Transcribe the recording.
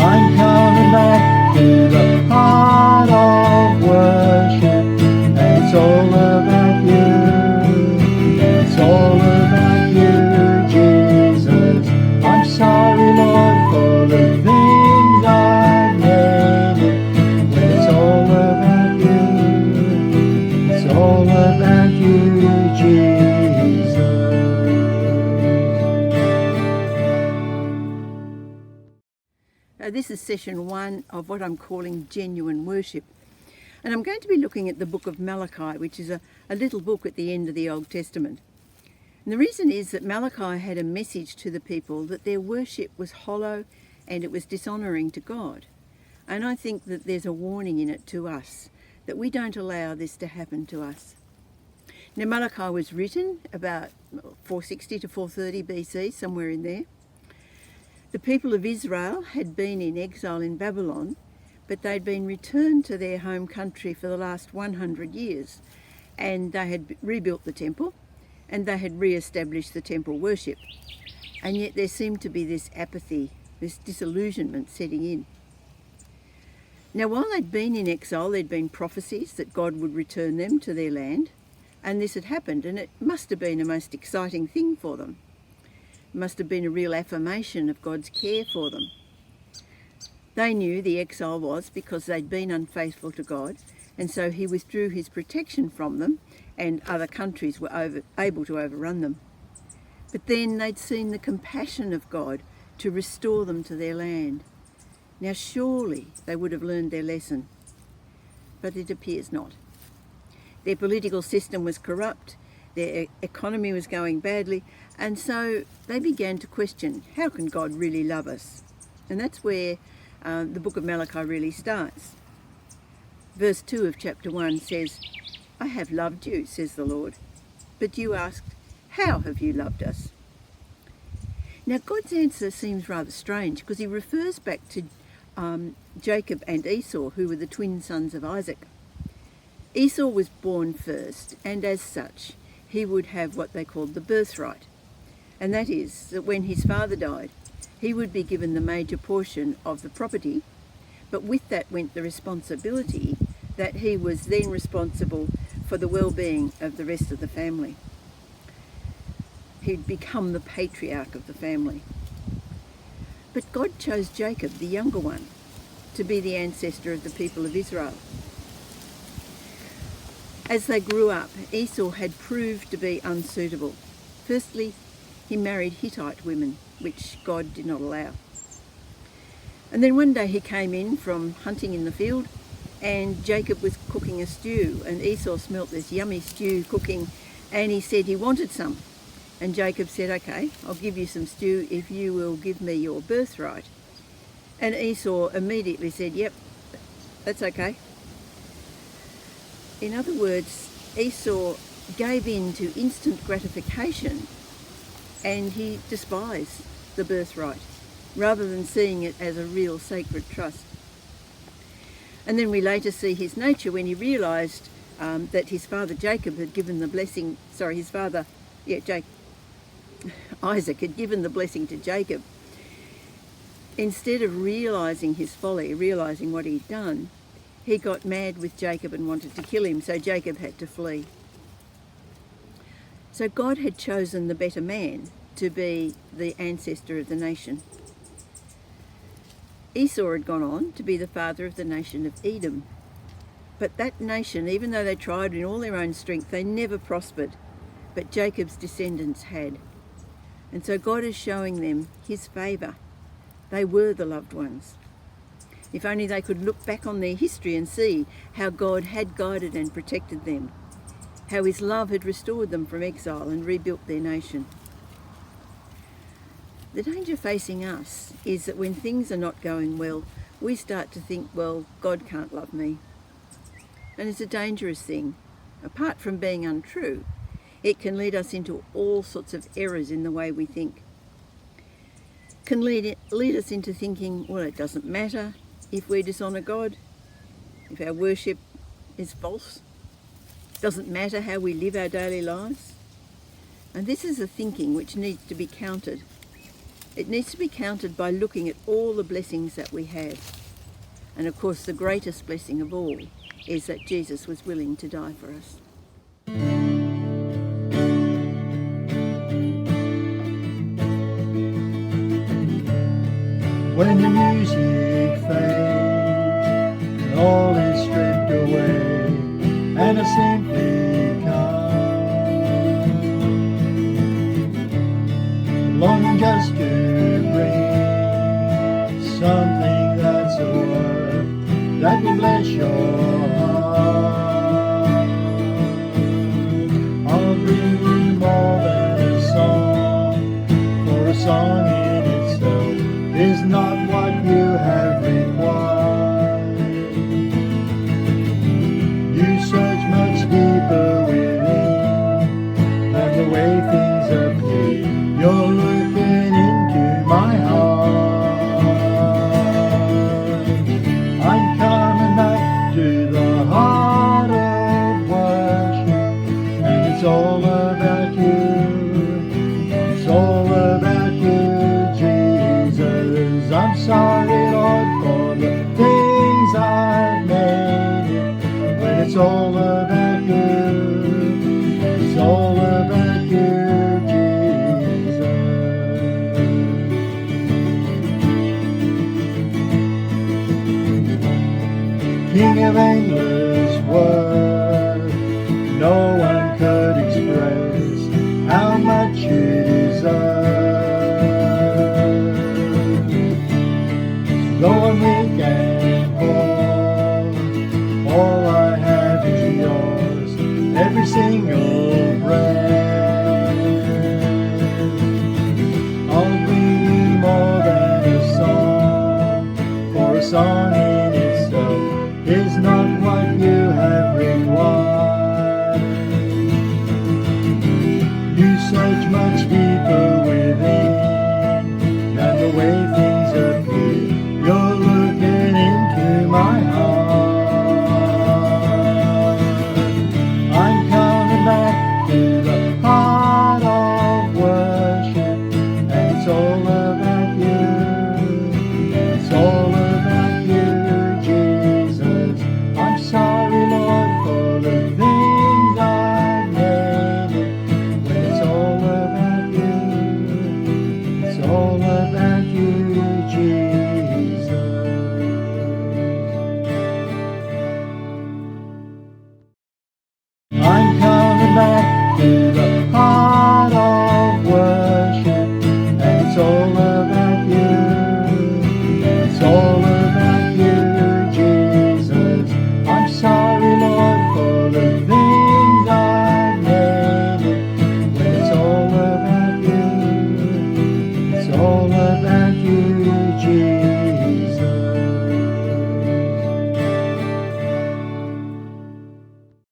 I'm coming back to the heart of worship, and it's all about you. It's all about you, Jesus. I'm sorry, Lord, for the things I've made. When it's all about you, it's all about you, Jesus. This is session 1 of what I'm calling Genuine Worship. And I'm going to be looking at the book of Malachi, which is a little book at the end of the Old Testament. And the reason is that Malachi had a message to the people that their worship was hollow and it was dishonouring to God. And I think that there's a warning in it to us, that we don't allow this to happen to us. Now, Malachi was written about 460 to 430 BC, somewhere in there. The people of Israel had been in exile in Babylon, but they'd been returned to their home country for the last 100 years, and they had rebuilt the temple and they had re-established the temple worship. And yet there seemed to be this apathy, this disillusionment setting in. Now, while they'd been in exile, there'd been prophecies that God would return them to their land, and this had happened, and it must have been a most exciting thing for them. It must have been a real affirmation of God's care for them. They knew the exile was because they'd been unfaithful to God, and so he withdrew his protection from them, and other countries were able to overrun them. But then they'd seen the compassion of God to restore them to their land. Now surely they would have learned their lesson, but it appears not. Their political system was corrupt, their economy was going badly, and so they began to question, how can God really love us? And that's where the book of Malachi really starts. Verse 2 of chapter 1 says, I have loved you, says the Lord. But you asked, how have you loved us? Now God's answer seems rather strange because he refers back to Jacob and Esau, who were the twin sons of Isaac. Esau was born first, and as such, he would have what they called the birthright. And that is that when his father died, he would be given the major portion of the property, but with that went the responsibility that he was then responsible for the well-being of the rest of the family. He'd become the patriarch of the family. But God chose Jacob, the younger one, to be the ancestor of the people of Israel. As they grew up, Esau had proved to be unsuitable. Firstly, he married Hittite women, which God did not allow. And then one day he came in from hunting in the field, and Jacob was cooking a stew, and Esau smelt this yummy stew cooking, and he said he wanted some. And Jacob said, okay, I'll give you some stew if you will give me your birthright. And Esau immediately said, yep, that's okay. In other words, Esau gave in to instant gratification, and he despised the birthright rather than seeing it as a real sacred trust. And then we later see his nature when he realised that his father Jacob had given the blessing, Isaac had given the blessing to Jacob. Instead of realising his folly, realising what he'd done, he got mad with Jacob and wanted to kill him, so Jacob had to flee. So God had chosen the better man to be the ancestor of the nation. Esau had gone on to be the father of the nation of Edom. But that nation, even though they tried in all their own strength, they never prospered. But Jacob's descendants had. And so God is showing them his favour. They were the loved ones. If only they could look back on their history and see how God had guided and protected them, how his love had restored them from exile and rebuilt their nation. The danger facing us is that when things are not going well, we start to think, well, God can't love me. And it's a dangerous thing. Apart from being untrue, it can lead us into all sorts of errors in the way we think. It can lead us into thinking, well, it doesn't matter if we dishonour God, if our worship is false. It doesn't matter how we live our daily lives. And this is a thinking which needs to be countered. It needs to be counted by looking at all the blessings that we have. And of course, the greatest blessing of all is that Jesus was willing to die for us. When the music fades and all is stripped away, and I simply come, longing just to bring something that's a word that will bless your heart. I'll bring you more than a song, for a song in itself is not what you have required. You search much deeper within, and the way things appear, you're looking into my heart. I'm coming back to the heart of worship, and it's all about you. It's all about you, Jesus. I'm sorry, Lord, for the things I've made. When it's all about you, it's all about you, Jesus. King of endless worth, no one could express how much you deserve. Though I'm weak and poor, all I have is yours, every single breath. I'll bring you more than a song, for a song